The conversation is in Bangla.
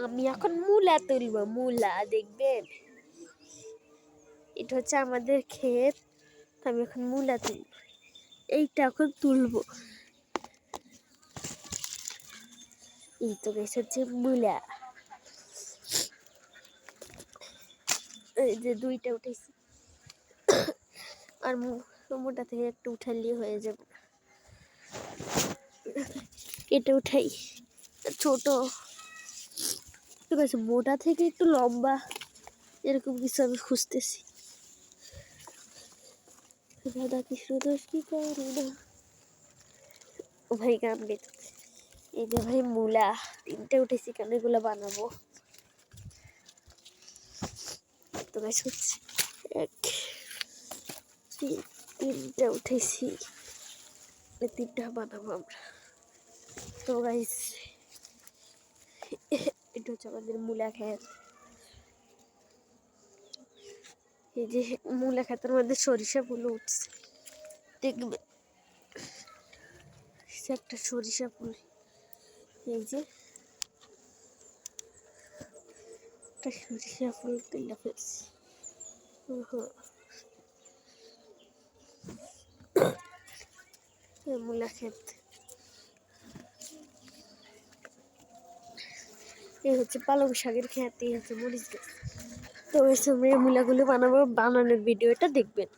আমি এখন মূলা তুলবো, মূলা দেখবেন। এটা হচ্ছে আমাদের ক্ষেত, আমি এখন মূলা তুলবো। এইটা এখন তুলবো। এই তো গাইস হচ্ছে মূলা। এই যে দুইটা উঠেছি, আর মোটা থেকে একটু উঠালেই হয়ে যাবে। এটা উঠাই ছোট, ঠিক আছে। মোটা থেকে একটু লম্বা এরকম কিছু আমি খুঁজতেছি। রাধা কৃষ্ণ দোষ কি করে না। ও ভাই গান বেত। এই যে ভাই মূলা তিনটে উঠেছি, কেন এগুলো বানাবো। তো গাছ হচ্ছে এক তিনটা উঠেছি, তিনটা বানাবো আমরা। তো গাইস এটা হচ্ছে আমাদের মূলা ক্ষেত। এই যে মূলা ক্ষেতের মধ্যে সরিষা ফুল উঠছে, দেখবে একটা সরিষা ফুল। এই যে একটা সরিষা ফুল তুলে ফেলছি। মূলা ক্ষেত, এই হচ্ছে পালং শাকের ক্ষেত, এই হচ্ছে মরিচ গাছ। তো আমরা মূলাগুলো বানানোর ভিডিওটা দেখবেন।